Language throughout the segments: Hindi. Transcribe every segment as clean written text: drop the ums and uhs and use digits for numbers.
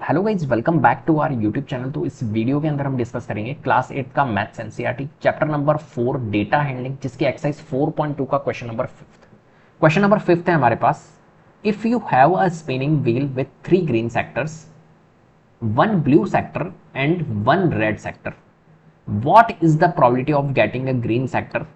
Hello guys, welcome back to our YouTube channel. तो इस वीडियो के अंदर हम डिस्कस करेंगे क्लास 8 का maths NCERT chapter number 4 data handling, जिसकी एक्सरसाइज 4.2 का क्वेश्चन नंबर 5। क्वेश्चन नंबर 5 है हमारे पास। If you have a spinning wheel with 3 green sectors, 1 blue sector and 1 red sector, what is the probability of getting a green sector,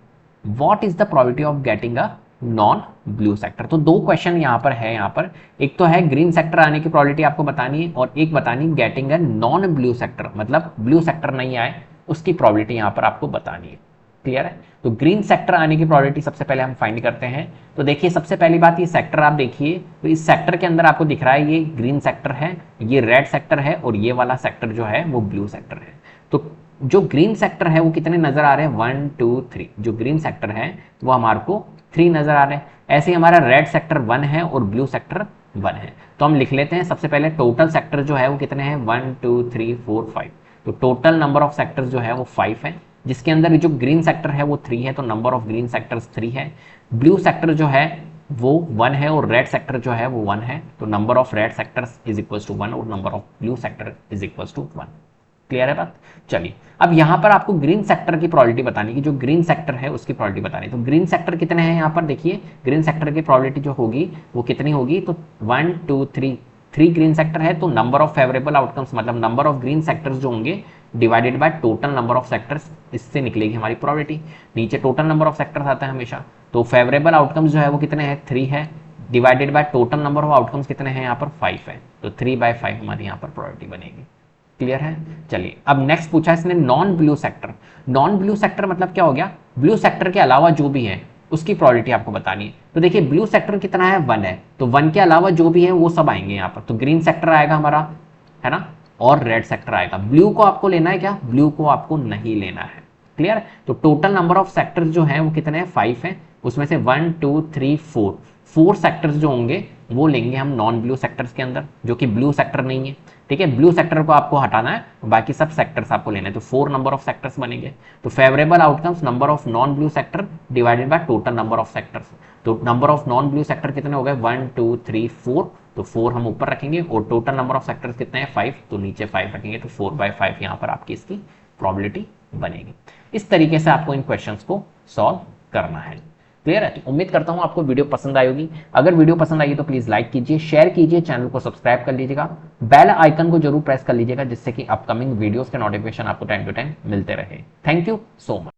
what is the probability of getting a non blue sector. तो दो क्वेश्चन यहां पर है। यहां पर एक तो है ग्रीन सेक्टर आने की प्रोबेबिलिटी आपको बतानी है, और एक बतानी getting a non blue sector, मतलब ब्लू सेक्टर नहीं आए उसकी प्रोबेबिलिटी यहां पर आपको बतानी है। क्लियर है? तो ग्रीन सेक्टर आने की प्रोबेबिलिटी सबसे पहले हम फाइंड करते हैं। तो देखिए, सबसे पहली बात, ये सेक्टर आप देखिए, तो इस सेक्टर के अंदर आपको दिख रहा है ये ग्रीन सेक्टर है, ये रेड सेक्टर है, और ये वाला सेक्टर जो है वो ब्लू सेक्टर है। तो जो ग्रीन सेक्टर है वो कितने नजर आ रहे हैं? 1 2 3। जो ग्रीन सेक्टर है वो हमारे को 3 नजर आ रहे हैं। ऐसे ही हमारा रेड सेक्टर 1 है और ब्लू सेक्टर 1 है। तो हम लिख लेते हैं सबसे पहले टोटल सेक्टर जो है वो कितने हैं? 1 2 3 4 5। तो टोटल नंबर ऑफ सेक्टर्स जो है वो 5 है, जिसके अंदर जो ग्रीन सेक्टर है वो 3 है, तो नंबर ऑफ ग्रीन सेक्टर्स 3 है। ब्लू सेक्टर जो है वो 1 है और रेड सेक्टर जो है वो 1 है, तो number of red sectors is equal to 1 और number of blue sector is equal to 1। Clear है बात? चलिए, अब यहां पर आपको ग्रीन सेक्टर की प्रोबेबिलिटी बतानी कि जो ग्रीन सेक्टर है उसकी प्रोबेबिलिटी बतानी। तो ग्रीन सेक्टर कितने हैं यहां पर देखिए, ग्रीन सेक्टर की प्रोबेबिलिटी जो होगी वो कितनी होगी? तो 1 2 3 ग्रीन सेक्टर है, तो नंबर ऑफ फेवरेबल आउटकम्स मतलब नंबर ऑफ ग्रीन सेक्टर्स जो होंगे divided by total number of sectors, इससे निकलेगी हमारी प्रोबेबिलिटी। नीचे टोटल नंबर ऑफ सेक्टर्स आता है हमेशा, तो फेवरेबल आउटकम्स जो है वो कितने हैं? 3 है, divided by total number of outcomes कितने हैं यहाँ पर? 5 है, तो 3/5 हमारी यहाँ पर प्रोबेबिलिटी बनेगी। क्लियर है? चलिए, अब नेक्स्ट पूछा इसने non blue sector. Non blue sector मतलब क्या हो गया? ब्लू सेक्टर के अलावा जो भी है उसकी प्रोबेबिलिटी आपको बतानी है। तो देखिए, ब्लू सेक्टर कितना है? 1 है, तो 1 के अलावा जो भी है वो सब आएंगे यहाँ पर। तो ग्रीन सेक्टर आएगा हमारा, है ना, और रेड सेक्टर आएगा। ब्लू को आपको लेना है क्या? ब्लू को आपको नहीं लेना है। क्लियर? तो टोटल नंबर ऑफ सेक्टर्स जो है वो कितने हैं? 5 है, उसमें से 1 2 3 4 सेक्टर्स जो होंगे वो लेंगे हम नॉन ब्लू सेक्टर्स के अंदर, जो कि ब्लू सेक्टर नहीं है। ठीक है, ब्लू सेक्टर को आपको हटाना है, बाकी सब सेक्टर्स आपको लेने हैं, तो 4 नंबर ऑफ सेक्टर्स बनेंगे। तो favourable outcomes number of non blue sector divided by total number of sectors. तो number of non blue sector कितने हो गए? 1 2 3 4, तो 4 हम ऊपर रखेंगे, और टोटल नंबर ऑफ सेक्टर्स कितने हैं? 5, तो नीचे 5 रखेंगे, तो 4/5 यहाँ पर आपकी इसकी प्रोबेबिलिटी बनेगी। इस तरीके से आपको इन क्वेश्चंस को सॉल्व करना है। क्लियर है? तो उम्मीद करता हूं आपको वीडियो पसंद आई होगी। अगर वीडियो पसंद आई तो प्लीज लाइक कीजिए, शेयर कीजिए, चैनल को सब्सक्राइब कर लीजिएगा, बेल आइकन को जरूर प्रेस कर लीजिएगा, जिससे कि अपकमिंग वीडियोस के नोटिफिकेशन आपको टाइम टू टाइम मिलते रहे। Thank you so much.